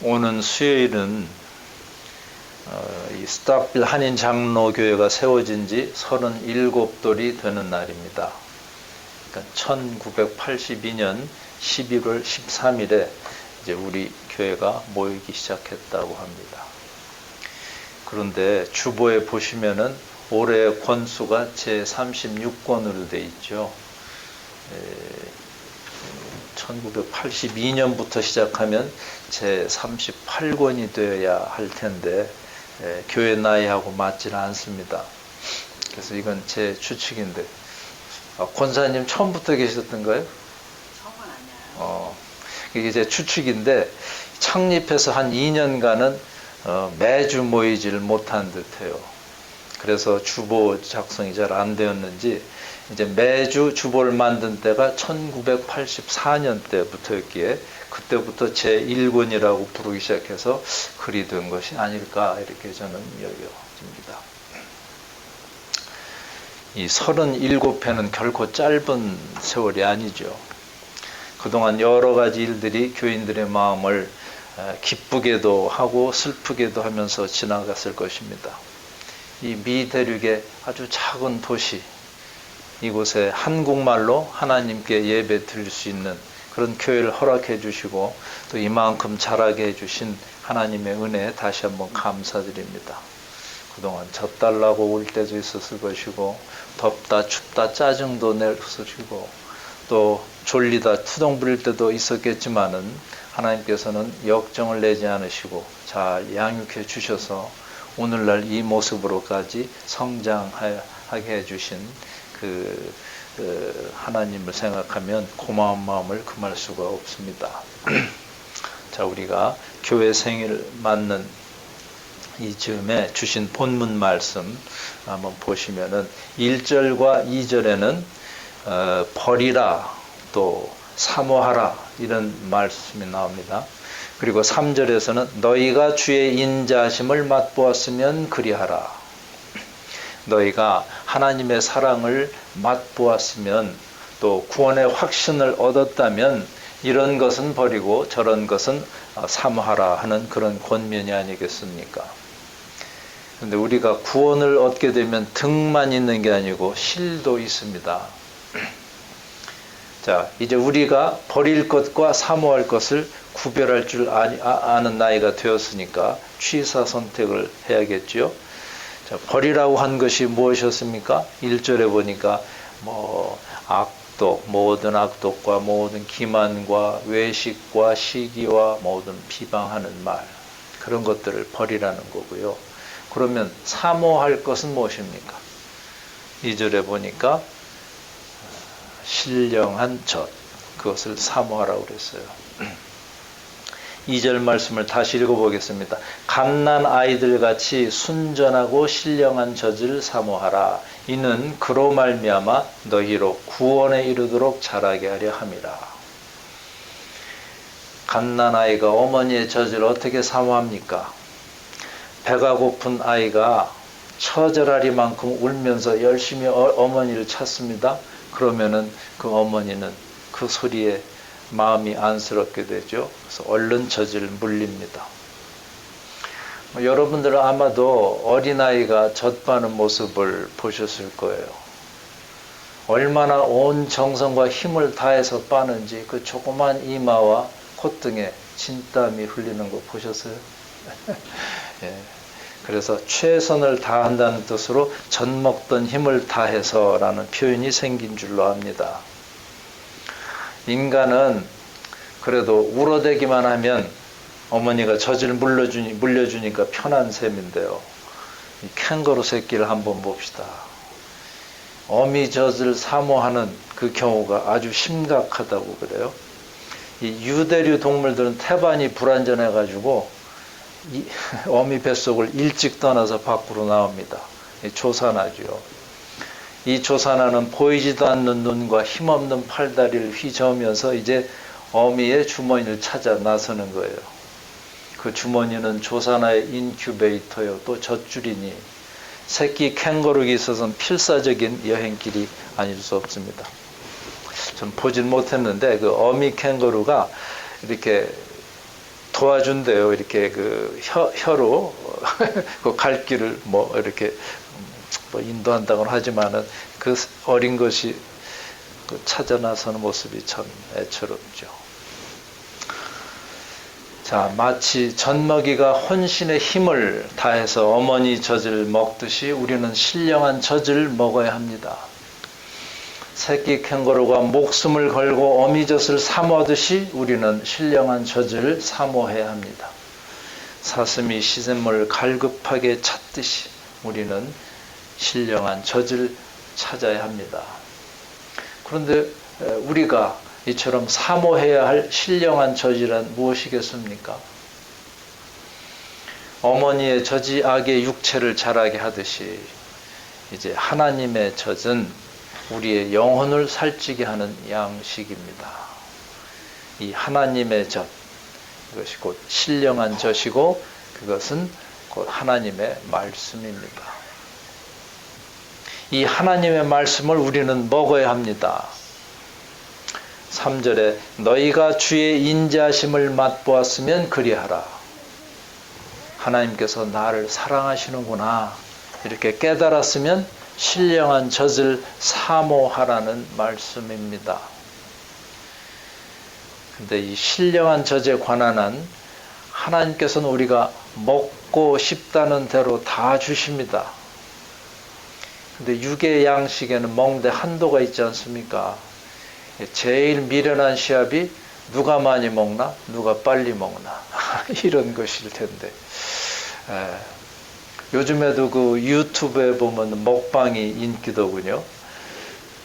오는 수요일은 이 스타필 한인 장로교회가 세워진 지 37돌이 되는 날입니다. 그러니까 1982년 11월 13일에 이제 우리 교회가 모이기 시작했다고 합니다. 그런데 주보에 보시면은 올해 권수가 제36권으로 돼 있죠. 1982년부터 시작하면 제38권이 되어야 할 텐데 교회 나이하고 맞지는 않습니다. 그래서 이건 제 추측인데, 권사님 처음부터 계셨던가요? 처음은 아니에요. 이게 제 추측인데 창립해서 한 2년간은 매주 모이지를 못한 듯해요. 그래서 주보 작성이 잘 안 되었는지 이제 매주 주보를 만든 때가 1984년 때부터였기에 그때부터 제1권이라고 부르기 시작해서 그리 된 것이 아닐까 이렇게 저는 여겨집니다. 이 37회는 결코 짧은 세월이 아니죠. 그동안 여러 가지 일들이 교인들의 마음을 기쁘게도 하고 슬프게도 하면서 지나갔을 것입니다. 이 미 대륙의 아주 작은 도시, 이곳에 한국말로 하나님께 예배 드릴 수 있는 그런 교회를 허락해 주시고 또 이만큼 자라게 해 주신 하나님의 은혜에 다시 한번 감사드립니다. 그동안 젖달라고 올 때도 있었을 것이고 덥다 춥다 짜증도 내셨으시고 또 졸리다 투정 부릴 때도 있었겠지만은 하나님께서는 역정을 내지 않으시고 잘 양육해 주셔서 오늘날 이 모습으로까지 성장하게 해주신 그 하나님을 생각하면 고마운 마음을 금할 수가 없습니다. 자, 우리가 교회 생일 맞는 이 즈음에 주신 본문 말씀 한번 보시면은 1절과 2절에는 버리라 또 사모하라 이런 말씀이 나옵니다. 그리고 3절에서는 너희가 주의 인자심을 맛보았으면 그리하라. 너희가 하나님의 사랑을 맛보았으면 또 구원의 확신을 얻었다면 이런 것은 버리고 저런 것은 사모하라 하는 그런 권면이 아니겠습니까? 그런데 우리가 구원을 얻게 되면 등만 있는 게 아니고 실도 있습니다. 자, 이제 우리가 버릴 것과 사모할 것을 구별할 줄 아는 나이가 되었으니까 취사 선택을 해야겠죠. 자, 버리라고 한 것이 무엇이었습니까? 1절에 보니까 악독, 모든 악독과 모든 기만과 외식과 시기와 모든 비방하는 말, 그런 것들을 버리라는 거고요. 그러면 사모할 것은 무엇입니까? 2절에 보니까 신령한 젖, 그것을 사모하라고 그랬어요. 2절 말씀을 다시 읽어보겠습니다. 갓난 아이들 같이 순전하고 신령한 젖을 사모하라. 이는 그로 말미암아 너희로 구원에 이르도록 자라게 하려 함이라. 갓난 아이가 어머니의 젖을 어떻게 사모합니까? 배가 고픈 아이가 처절하리만큼 울면서 열심히 어머니를 찾습니다. 그러면은 그 어머니는 그 소리에 마음이 안쓰럽게 되죠. 그래서 얼른 젖을 물립니다. 여러분들은 아마도 어린아이가 젖 빠는 모습을 보셨을 거예요. 얼마나 온 정성과 힘을 다해서 빠는지 그 조그만 이마와 콧등에 진땀이 흘리는 거 보셨어요? 예. 그래서 최선을 다한다는 뜻으로 젖 먹던 힘을 다해서 라는 표현이 생긴 줄로 압니다. 인간은 그래도 울어대기만 하면 어머니가 젖을 물려주니까 편한 셈인데요. 이 캥거루 새끼를 한번 봅시다. 어미 젖을 사모하는 그 경우가 아주 심각하다고 그래요. 이 유대류 동물들은 태반이 불완전해가지고 이 어미 뱃속을 일찍 떠나서 밖으로 나옵니다. 조산하죠. 이 조산하는 보이지도 않는 눈과 힘없는 팔다리를 휘저으면서 이제 어미의 주머니를 찾아 나서는 거예요. 그 주머니는 조산아의 인큐베이터요, 또 젖줄이니 새끼 캥거루에 있어서는 필사적인 여행길이 아닐 수 없습니다. 전 보진 못했는데 그 어미 캥거루가 이렇게 도와준대요. 이렇게 그 혀로 그 갈 길을 뭐 이렇게 뭐 인도한다고는 하지만은 그 어린 것이 그 찾아 나서는 모습이 참 애처롭죠. 자, 마치 젖먹이가 혼신의 힘을 다해서 어머니 젖을 먹듯이 우리는 신령한 젖을 먹어야 합니다. 새끼 캥거루가 목숨을 걸고 어미젖을 사모하듯이 우리는 신령한 젖을 사모해야 합니다. 사슴이 시냇물을 갈급하게 찾듯이 우리는 신령한 젖을 찾아야 합니다. 그런데 우리가 이처럼 사모해야 할 신령한 젖이란 무엇이겠습니까? 어머니의 젖이 아기의 육체를 자라게 하듯이 이제 하나님의 젖은 우리의 영혼을 살찌게 하는 양식입니다. 이 하나님의 젖, 이것이 곧 신령한 젖이고 그것은 곧 하나님의 말씀입니다. 이 하나님의 말씀을 우리는 먹어야 합니다. 3절에 너희가 주의 인자하심을 맛보았으면 그리하라. 하나님께서 나를 사랑하시는구나 이렇게 깨달았으면 신령한 젖을 사모하라는 말씀입니다. 근데 이 신령한 젖에 관한 한 하나님께서는 우리가 먹고 싶다는 대로 다 주십니다. 근데 육의 양식에는 먹는데 한도가 있지 않습니까? 제일 미련한 시합이 누가 많이 먹나? 누가 빨리 먹나? 이런 것일 텐데. 요즘에도 그 유튜브에 보면 먹방이 인기더군요.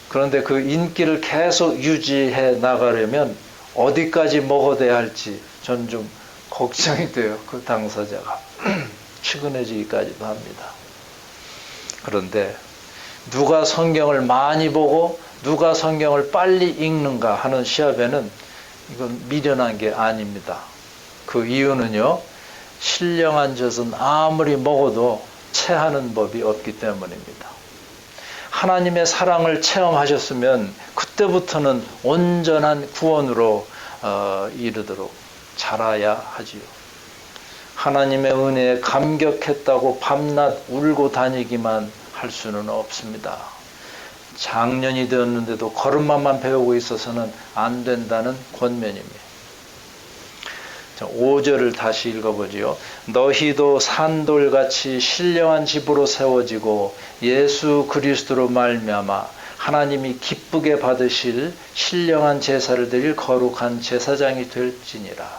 그런데 그 인기를 계속 유지해 나가려면 어디까지 먹어야 할지 전 좀 걱정이 돼요. 그 당사자가. 측은해지기까지도 합니다. 그런데 누가 성경을 많이 보고 누가 성경을 빨리 읽는가 하는 시합에는 이건 미련한 게 아닙니다. 그 이유는요. 신령한 젖은 아무리 먹어도 체하는 법이 없기 때문입니다. 하나님의 사랑을 체험하셨으면 그때부터는 온전한 구원으로 이르도록 자라야 하지요. 하나님의 은혜에 감격했다고 밤낮 울고 다니기만 할 수는 없습니다. 장년이 되었는데도 걸음마만 배우고 있어서는 안 된다는 권면입니다. 5절을 다시 읽어보지요. 너희도 산돌같이 신령한 집으로 세워지고 예수 그리스도로 말미암아 하나님이 기쁘게 받으실 신령한 제사를 드릴 거룩한 제사장이 될지니라.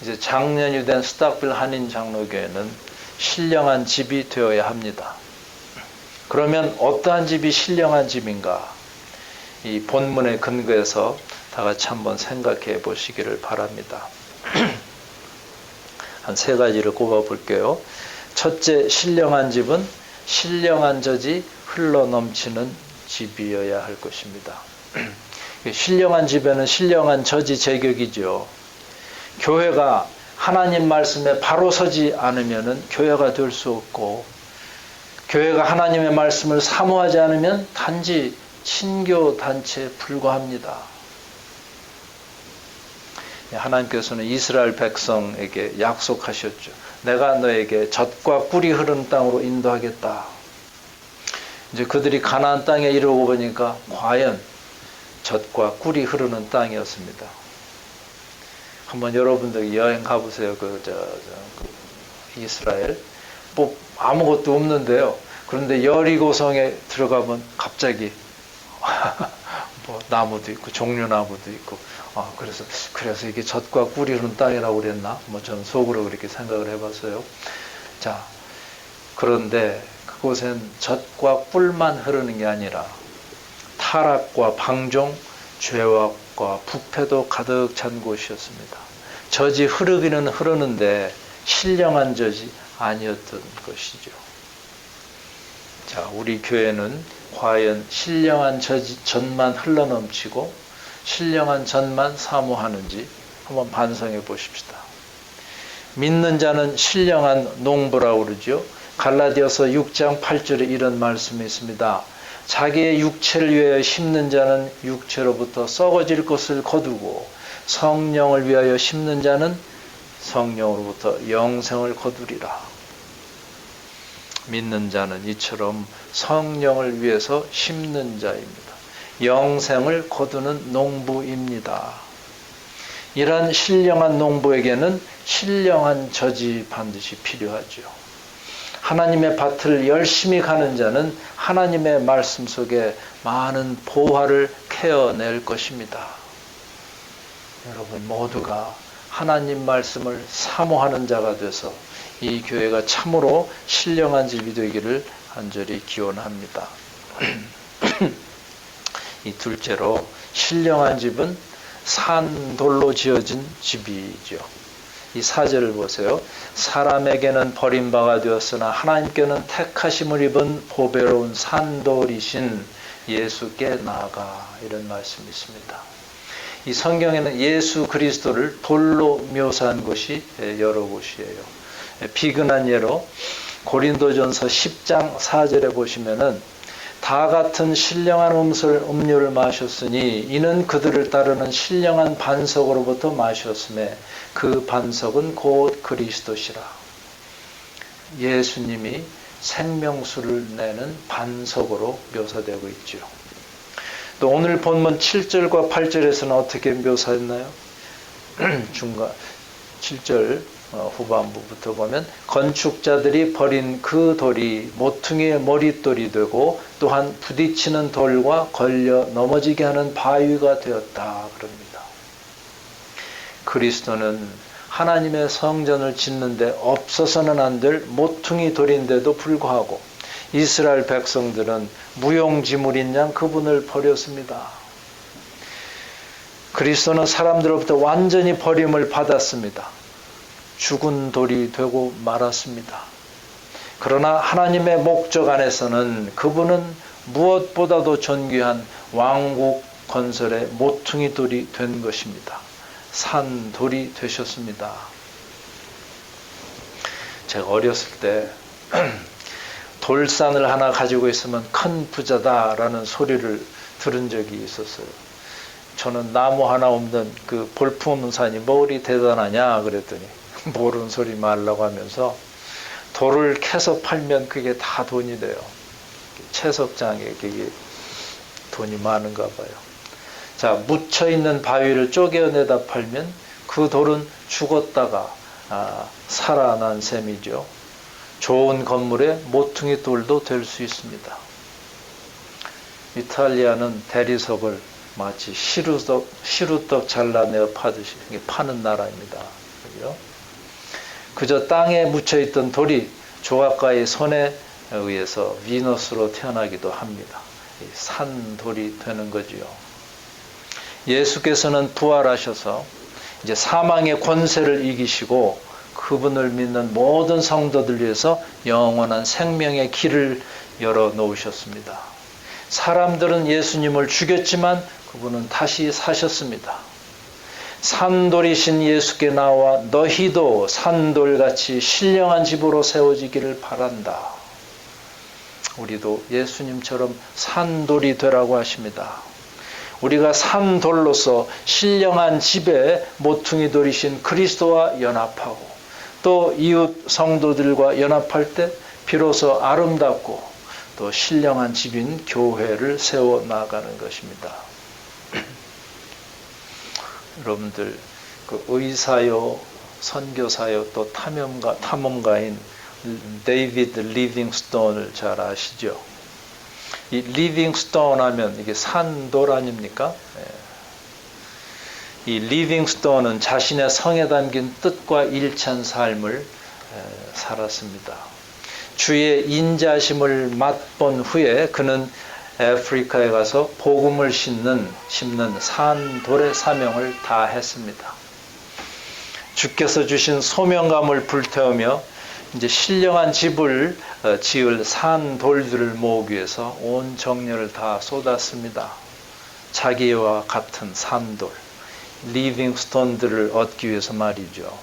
이제 장년이 된 스탁빌 한인 장로교회는 신령한 집이 되어야 합니다. 그러면 어떠한 집이 신령한 집인가? 이 본문의 근거에서 다 같이 한번 생각해 보시기를 바랍니다. 한 3가지를 꼽아 볼게요. 첫째, 신령한 집은 신령한 젖이 흘러 넘치는 집이어야 할 것입니다. 신령한 집에는 신령한 젖이 제격이죠. 교회가 하나님 말씀에 바로 서지 않으면 교회가 될 수 없고, 교회가 하나님의 말씀을 사모하지 않으면 단지 친교 단체에 불과합니다. 하나님께서는 이스라엘 백성에게 약속하셨죠. 내가 너에게 젖과 꿀이 흐르는 땅으로 인도하겠다. 이제 그들이 가나안 땅에 이르고 보니까 과연 젖과 꿀이 흐르는 땅이었습니다. 한번 여러분들 여행 가보세요. 그 이스라엘 뭐 아무것도 없는데요. 그런데 여리고성에 들어가면 갑자기 뭐 나무도 있고 종려나무도 있고 그래서 이게 젖과 꿀이 흐르는 땅이라고 그랬나? 뭐 저는 속으로 그렇게 생각을 해봤어요. 자, 그런데 그곳엔 젖과 꿀만 흐르는 게 아니라 타락과 방종, 죄악과 부패도 가득 찬 곳이었습니다. 젖이 흐르기는 흐르는데 신령한 젖이 아니었던 것이죠. 자, 우리 교회는 과연 신령한 젖만 흘러넘치고 신령한 젖만 사모하는지 한번 반성해 보십시다. 믿는 자는 신령한 농부라고 그러죠. 갈라디아서 6장 8절에 이런 말씀이 있습니다. 자기의 육체를 위하여 심는 자는 육체로부터 썩어질 것을 거두고 성령을 위하여 심는 자는 성령으로부터 영생을 거두리라. 믿는 자는 이처럼 성령을 위해서 심는 자입니다. 영생을 거두는 농부입니다. 이러한 신령한 농부에게는 신령한 젖이 반드시 필요하죠. 하나님의 밭을 열심히 가는 자는 하나님의 말씀 속에 많은 보화를 캐어낼 것입니다. 여러분 모두가 하나님 말씀을 사모하는 자가 돼서 이 교회가 참으로 신령한 집이 되기를 간절히 기원합니다. 이 둘째로 신령한 집은 산돌로 지어진 집이죠. 이 4절을 보세요. 사람에게는 버림바가 되었으나 하나님께는 택하심을 입은 보배로운 산돌이신 예수께 나아가, 이런 말씀이 있습니다. 이 성경에는 예수 그리스도를 돌로 묘사한 곳이 여러 곳이에요. 비근한 예로 고린도전서 10장 4절에 보시면은 다 같은 신령한 음료를 마셨으니 이는 그들을 따르는 신령한 반석으로부터 마셨음에 그 반석은 곧 그리스도시라. 예수님이 생명수를 내는 반석으로 묘사되고 있죠. 또 오늘 본문 7절과 8절에서는 어떻게 묘사했나요? 중간 7절 후반부부터 보면 건축자들이 버린 그 돌이 모퉁이의 머릿돌이 되고 또한 부딪히는 돌과 걸려 넘어지게 하는 바위가 되었다 그럽니다. 그리스도는 하나님의 성전을 짓는데 없어서는 안 될 모퉁이 돌인데도 불구하고 이스라엘 백성들은 무용지물인 양 그분을 버렸습니다. 그리스도는 사람들로부터 완전히 버림을 받았습니다. 죽은 돌이 되고 말았습니다. 그러나 하나님의 목적 안에서는 그분은 무엇보다도 존귀한 왕국 건설의 모퉁이 돌이 된 것입니다. 산돌이 되셨습니다. 제가 어렸을 때 돌산을 하나 가지고 있으면 큰 부자다라는 소리를 들은 적이 있었어요. 저는 나무 하나 없는 그 볼품없는 산이 뭐리 대단하냐 그랬더니 모르는 소리 말라고 하면서 돌을 캐서 팔면 그게 다 돈이 돼요. 채석장에 그게 돈이 많은가 봐요. 자, 묻혀있는 바위를 쪼개어내다 팔면 그 돌은 죽었다가 살아난 셈이죠. 좋은 건물의 모퉁이 돌도 될 수 있습니다. 이탈리아는 대리석을 마치 시루떡 잘라내어 파듯이 파는 나라입니다. 그죠? 그저 땅에 묻혀있던 돌이 조각가의 손에 의해서 비너스로 태어나기도 합니다. 산돌이 되는 거지요. 예수께서는 부활하셔서 이제 사망의 권세를 이기시고 그분을 믿는 모든 성도들 위해서 영원한 생명의 길을 열어 놓으셨습니다. 사람들은 예수님을 죽였지만 그분은 다시 사셨습니다. 산돌이신 예수께 나와 너희도 산돌같이 신령한 집으로 세워지기를 바란다. 우리도 예수님처럼 산돌이 되라고 하십니다. 우리가 산돌로서 신령한 집에 모퉁이 돌이신 그리스도와 연합하고 또 이웃 성도들과 연합할 때 비로소 아름답고 또 신령한 집인 교회를 세워 나가는 것입니다. 여러분들 그 의사요, 선교사요, 또 탐험가인 데이비드 리빙스톤을 잘 아시죠? 이 리빙스톤 하면 이게 산돌 아닙니까? 이 리빙스톤은 자신의 성에 담긴 뜻과 일치한 삶을 살았습니다. 주의 인자심을 맛본 후에 그는 아프리카에 가서 복음을 심는 산돌의 사명을 다했습니다. 주께서 주신 소명감을 불태우며 이제 신령한 집을 지을 산돌들을 모으기 위해서 온 정열을 다 쏟았습니다. 자기와 같은 산돌, 리빙스톤들을 얻기 위해서 말이죠.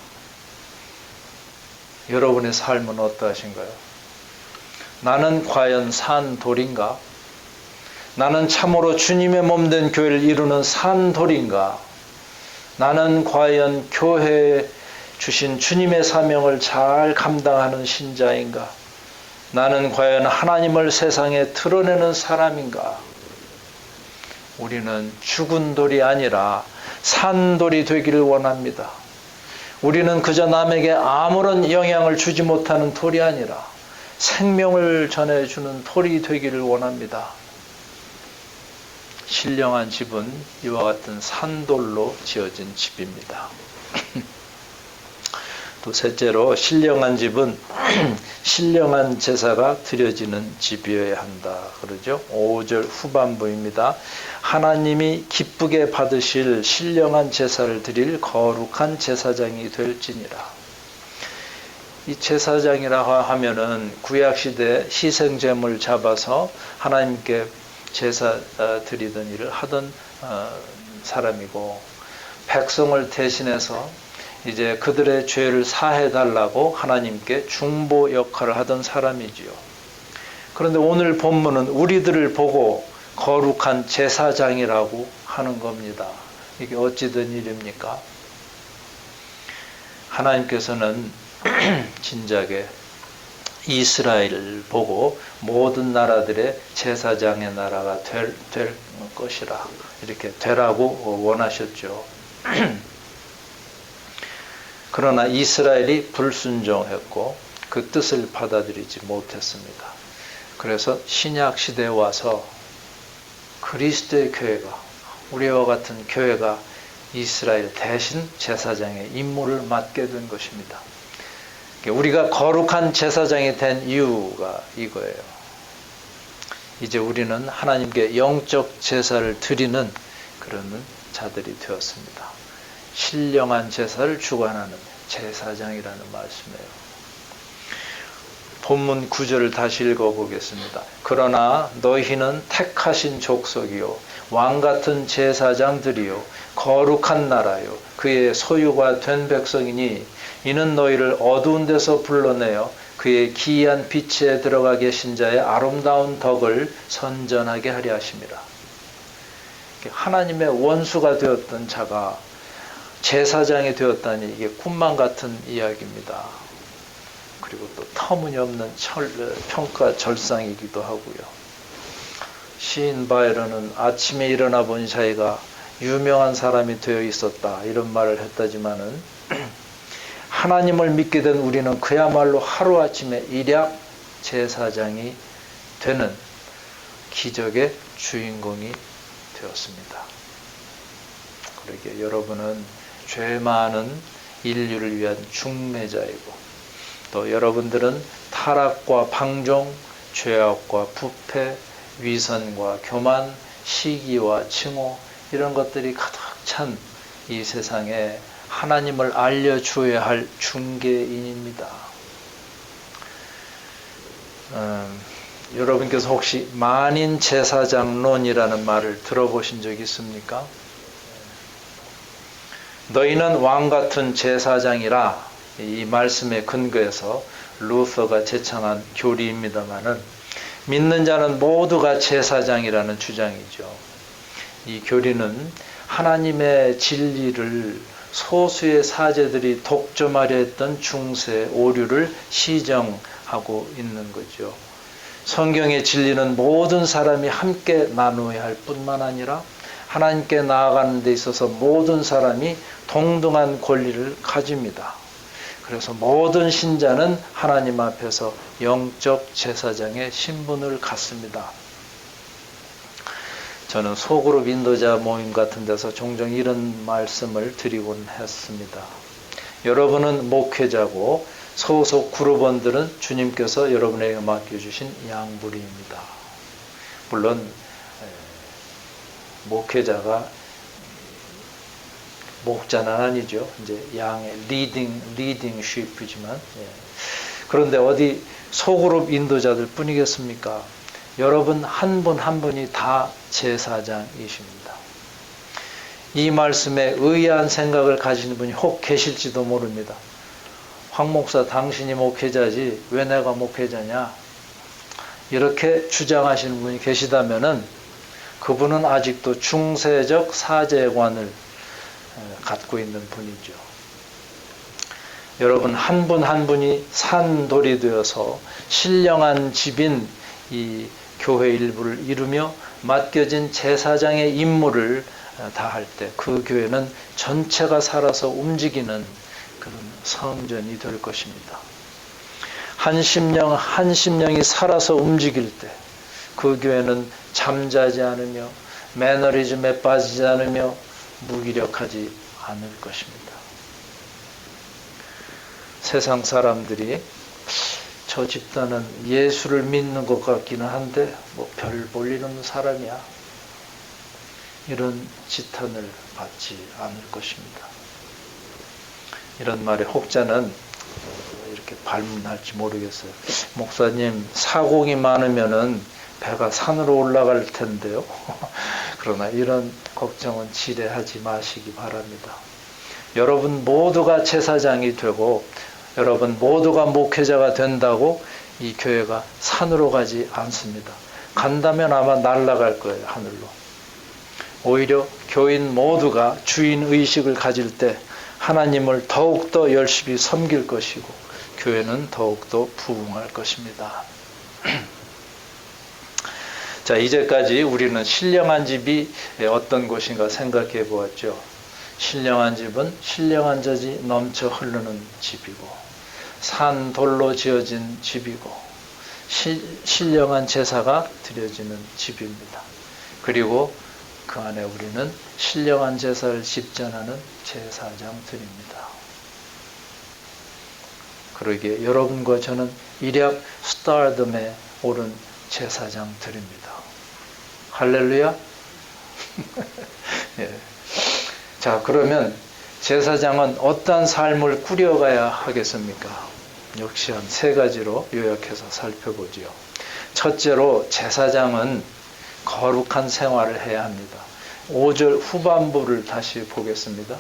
여러분의 삶은 어떠하신가요? 나는 과연 산돌인가? 나는 참으로 주님의 몸된 교회를 이루는 산돌인가? 나는 과연 교회에 주신 주님의 사명을 잘 감당하는 신자인가? 나는 과연 하나님을 세상에 드러내는 사람인가? 우리는 죽은 돌이 아니라 산 돌이 되기를 원합니다. 우리는 그저 남에게 아무런 영향을 주지 못하는 돌이 아니라 생명을 전해주는 돌이 되기를 원합니다. 신령한 집은 이와 같은 산돌로 지어진 집입니다. 또 셋째로, 신령한 집은 신령한 제사가 드려지는 집이어야 한다 그러죠. 5절 후반부입니다. 하나님이 기쁘게 받으실 신령한 제사를 드릴 거룩한 제사장이 될지니라. 이 제사장이라고 하면은 구약시대 희생제물 잡아서 하나님께 제사 드리던 일을 하던 사람이고, 백성을 대신해서 이제 그들의 죄를 사해달라고 하나님께 중보 역할을 하던 사람이지요. 그런데 오늘 본문은 우리들을 보고 거룩한 제사장이라고 하는 겁니다. 이게 어찌 된 일입니까? 하나님께서는 진작에 이스라엘을 보고 모든 나라들의 제사장의 나라가 될 것이라, 이렇게 되라고 원하셨죠. 그러나 이스라엘이 불순종했고 그 뜻을 받아들이지 못했습니다. 그래서 신약 시대에 와서 그리스도의 교회가, 우리와 같은 교회가 이스라엘 대신 제사장의 임무를 맡게 된 것입니다. 우리가 거룩한 제사장이 된 이유가 이거예요. 이제 우리는 하나님께 영적 제사를 드리는 그런 자들이 되었습니다. 신령한 제사를 주관하는 제사장이라는 말씀이에요. 본문 9절을 다시 읽어보겠습니다. 그러나 너희는 택하신 족속이요 왕같은 제사장들이요 거룩한 나라요 그의 소유가 된 백성이니 이는 너희를 어두운 데서 불러내어 그의 기이한 빛에 들어가 계신 자의 아름다운 덕을 선전하게 하려 하심이라. 하나님의 원수가 되었던 자가 제사장이 되었다니 이게 꿈만 같은 이야기입니다. 그리고 또 터무니없는 평가 절상이기도 하고요. 시인 바이런은 아침에 일어나 본 자기가 유명한 사람이 되어 있었다 이런 말을 했다지만은 하나님을 믿게 된 우리는 그야말로 하루아침에 일약 제사장이 되는 기적의 주인공이 되었습니다. 그러기에 여러분은 죄 많은 인류를 위한 중매자이고, 또 여러분들은 타락과 방종, 죄악과 부패, 위선과 교만, 시기와 칭호 이런 것들이 가득 찬 이 세상에 하나님을 알려주어야 할 중개인입니다. 여러분께서 혹시 만인 제사장론이라는 말을 들어보신 적 있습니까? 너희는 왕같은 제사장이라, 이 말씀에 근거해서 루터가 제창한 교리입니다마는 믿는 자는 모두가 제사장이라는 주장이죠. 이 교리는 하나님의 진리를 소수의 사제들이 독점하려 했던 중세 오류를 시정하고 있는 거죠. 성경의 진리는 모든 사람이 함께 나누어야 할 뿐만 아니라 하나님께 나아가는 데 있어서 모든 사람이 동등한 권리를 가집니다. 그래서 모든 신자는 하나님 앞에서 영적 제사장의 신분을 갖습니다. 저는 소그룹 인도자 모임 같은 데서 종종 이런 말씀을 드리곤 했습니다. 여러분은 목회자고 소속 그룹원들은 주님께서 여러분에게 맡겨주신 양부리입니다. 물론 목회자가 목자는 아니죠. 이제 양의 리딩 쉬프지만, 그런데 어디 소그룹 인도자들 뿐이겠습니까? 여러분 한 분 한 분이 다 제사장이십니다. 이 말씀에 의아한 생각을 가지는 분이 혹 계실지도 모릅니다. 황 목사, 당신이 목회자지 왜 내가 목회자냐? 이렇게 주장하시는 분이 계시다면은 그분은 아직도 중세적 사제관을 갖고 있는 분이죠. 여러분, 한 분 한 분이 산돌이 되어서 신령한 집인 이 교회 일부를 이루며 맡겨진 제사장의 임무를 다할 때 그 교회는 전체가 살아서 움직이는 그런 성전이 될 것입니다. 한 심령이 살아서 움직일 때 그 교회는 잠자지 않으며 매너리즘에 빠지지 않으며 무기력하지 않을 것입니다. 세상 사람들이 저 집단은 예수를 믿는 것 같기는 한데 뭐 별 볼 일 없는 사람이야, 이런 지탄을 받지 않을 것입니다. 이런 말에 혹자는 이렇게 발문할지 모르겠어요. 목사님, 사공이 많으면은 배가 산으로 올라갈 텐데요. 그러나 이런 걱정은 지레하지 마시기 바랍니다. 여러분 모두가 제사장이 되고 여러분 모두가 목회자가 된다고 이 교회가 산으로 가지 않습니다. 간다면 아마 날아갈 거예요, 하늘로. 오히려 교인 모두가 주인의식을 가질 때 하나님을 더욱더 열심히 섬길 것이고 교회는 더욱더 부흥할 것입니다. 자, 이제까지 우리는 신령한 집이 어떤 곳인가 생각해 보았죠. 신령한 집은 신령한 젖이 넘쳐 흐르는 집이고 산돌로 지어진 집이고 신령한 제사가 드려지는 집입니다. 그리고 그 안에 우리는 신령한 제사를 집전하는 제사장들입니다. 그러기에 여러분과 저는 일약 스타덤에 오른 제사장들입니다. 할렐루야. 예. 자, 그러면 제사장은 어떤 삶을 꾸려가야 하겠습니까? 역시 한 세 가지로 요약해서 살펴보지요. 첫째로 제사장은 거룩한 생활을 해야 합니다. 5절 후반부를 다시 보겠습니다.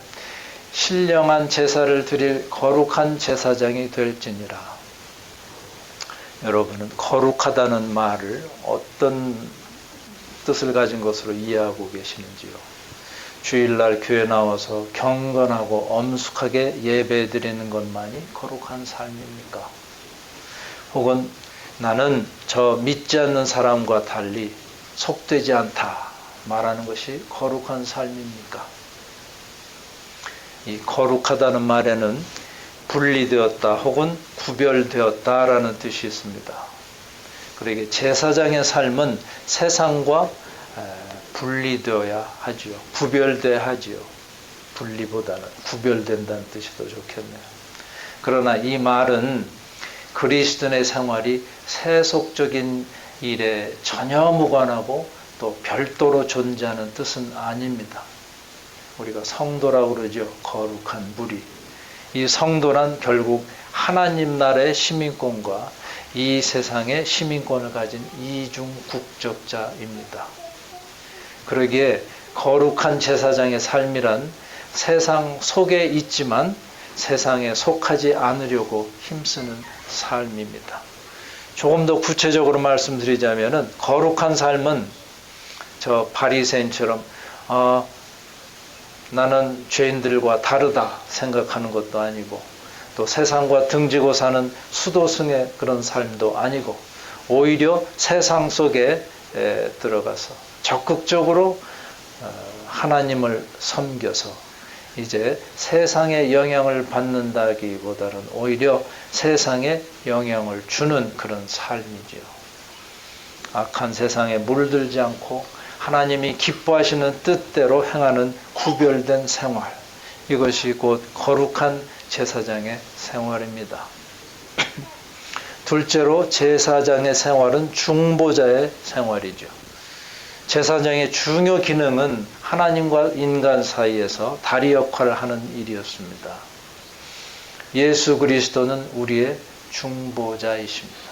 신령한 제사를 드릴 거룩한 제사장이 될지니라. 여러분은 거룩하다는 말을 어떤 뜻을 가진 것으로 이해하고 계시는지요? 주일날 교회 나와서 경건하고 엄숙하게 예배 드리는 것만이 거룩한 삶입니까? 혹은 나는 저 믿지 않는 사람과 달리 속되지 않다 말하는 것이 거룩한 삶입니까? 이 거룩하다는 말에는 분리되었다 혹은 구별되었다라는 뜻이 있습니다. 그러기에 제사장의 삶은 세상과 분리되어야 하지요. 구별돼야 하지요. 분리보다는 구별된다는 뜻이 더 좋겠네요. 그러나 이 말은 그리스도인의 생활이 세속적인 일에 전혀 무관하고 또 별도로 존재하는 뜻은 아닙니다. 우리가 성도라고 그러죠. 거룩한 무리. 이 성도란 결국 하나님 나라의 시민권과 이 세상의 시민권을 가진 이중 국적자입니다. 그러기에 거룩한 제사장의 삶이란 세상 속에 있지만 세상에 속하지 않으려고 힘쓰는 삶입니다. 조금 더 구체적으로 말씀드리자면 거룩한 삶은 저 바리새인처럼 나는 죄인들과 다르다 생각하는 것도 아니고 또 세상과 등지고 사는 수도승의 그런 삶도 아니고 오히려 세상 속에 들어가서 적극적으로 하나님을 섬겨서 이제 세상의 영향을 받는다기보다는 오히려 세상에 영향을 주는 그런 삶이지요. 악한 세상에 물들지 않고 하나님이 기뻐하시는 뜻대로 행하는 구별된 생활, 이것이 곧 거룩한 제사장의 생활입니다. 둘째로 제사장의 생활은 중보자의 생활이죠. 제사장의 중요 기능은 하나님과 인간 사이에서 다리 역할을 하는 일이었습니다. 예수 그리스도는 우리의 중보자이십니다.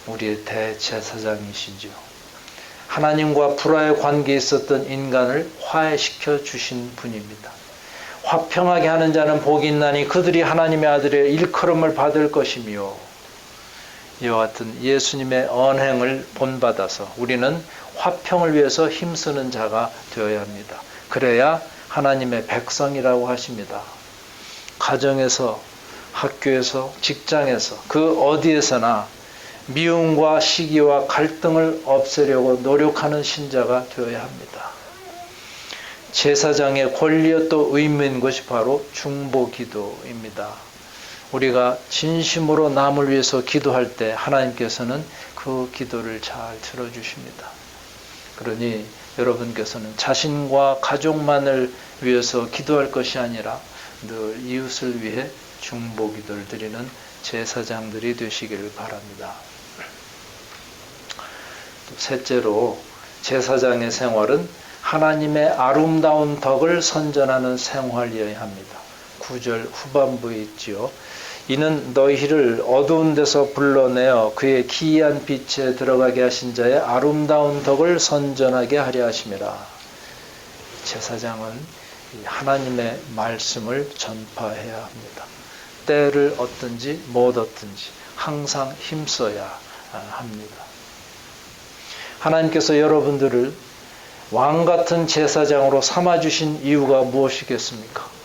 우리의 대제사장이시죠. 하나님과 불화의 관계에 있었던 인간을 화해시켜 주신 분입니다. 화평하게 하는 자는 복이 있나니 그들이 하나님의 아들의 일컬음을 받을 것이며, 이와 같은 예수님의 언행을 본받아서 우리는 화평을 위해서 힘쓰는 자가 되어야 합니다. 그래야 하나님의 백성이라고 하십니다. 가정에서, 학교에서, 직장에서, 그 어디에서나 미움과 시기와 갈등을 없애려고 노력하는 신자가 되어야 합니다. 제사장의 권리여 또 의무인 것이 바로 중보기도입니다. 우리가 진심으로 남을 위해서 기도할 때 하나님께서는 그 기도를 잘 들어주십니다. 그러니 여러분께서는 자신과 가족만을 위해서 기도할 것이 아니라 늘 이웃을 위해 중보기도를 드리는 제사장들이 되시기를 바랍니다. 셋째로 제사장의 생활은 하나님의 아름다운 덕을 선전하는 생활이어야 합니다. 9절 후반부에 있지요. 이는 너희를 어두운 데서 불러내어 그의 기이한 빛에 들어가게 하신 자의 아름다운 덕을 선전하게 하려 하심이라. 제사장은 하나님의 말씀을 전파해야 합니다. 때를 얻든지 못 얻든지 항상 힘써야 합니다. 하나님께서 여러분들을 왕같은 제사장으로 삼아주신 이유가 무엇이겠습니까?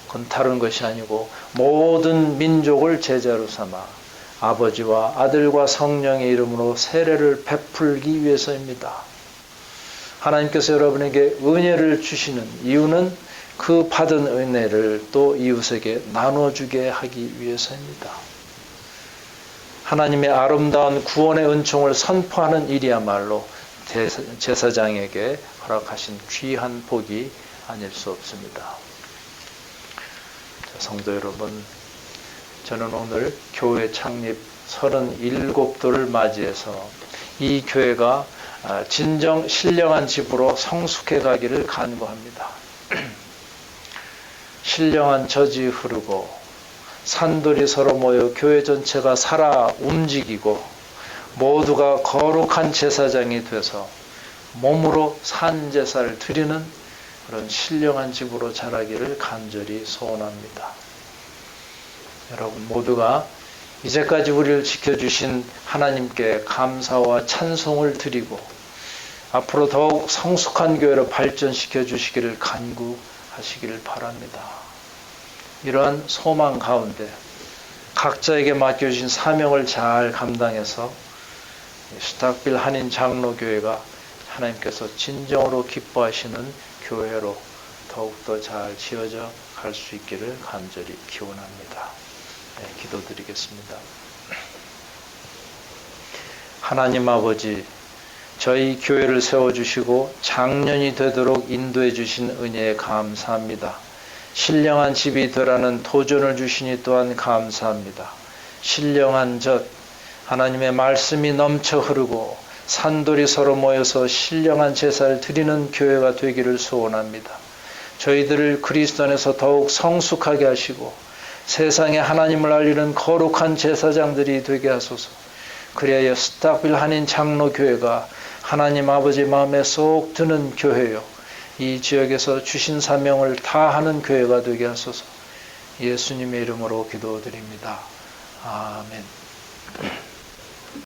그건 다른 것이 아니고 모든 민족을 제자로 삼아 아버지와 아들과 성령의 이름으로 세례를 베풀기 위해서입니다. 하나님께서 여러분에게 은혜를 주시는 이유는 그 받은 은혜를 또 이웃에게 나눠주게 하기 위해서입니다. 하나님의 아름다운 구원의 은총을 선포하는 일이야말로 제사장에게 허락하신 귀한 복이 아닐 수 없습니다. 성도 여러분, 저는 오늘 교회 창립 37도를 맞이해서 이 교회가 진정 신령한 집으로 성숙해 가기를 간구합니다. 신령한 젖이 흐르고 산돌이 서로 모여 교회 전체가 살아 움직이고 모두가 거룩한 제사장이 돼서 몸으로 산제사를 드리는 그런 신령한 집으로 자라기를 간절히 소원합니다. 여러분 모두가 이제까지 우리를 지켜주신 하나님께 감사와 찬송을 드리고 앞으로 더욱 성숙한 교회로 발전시켜 주시기를 간구하시기를 바랍니다. 이러한 소망 가운데 각자에게 맡겨주신 사명을 잘 감당해서 스탁빌 한인 장로교회가 하나님께서 진정으로 기뻐하시는 교회로 더욱더 잘 지어져 갈 수 있기를 간절히 기원합니다. 네, 기도드리겠습니다. 하나님 아버지, 저희 교회를 세워주시고 장년이 되도록 인도해 주신 은혜에 감사합니다. 신령한 집이 되라는 도전을 주시니 또한 감사합니다. 신령한 젖, 하나님의 말씀이 넘쳐 흐르고 산돌이 서로 모여서 신령한 제사를 드리는 교회가 되기를 소원합니다. 저희들을 그리스도 안에서 더욱 성숙하게 하시고 세상에 하나님을 알리는 거룩한 제사장들이 되게 하소서. 그리하여 스탁빌 한인 장로교회가 하나님 아버지 마음에 쏙 드는 교회요, 이 지역에서 주신 사명을 다하는 교회가 되게 하소서. 예수님의 이름으로 기도드립니다. 아멘.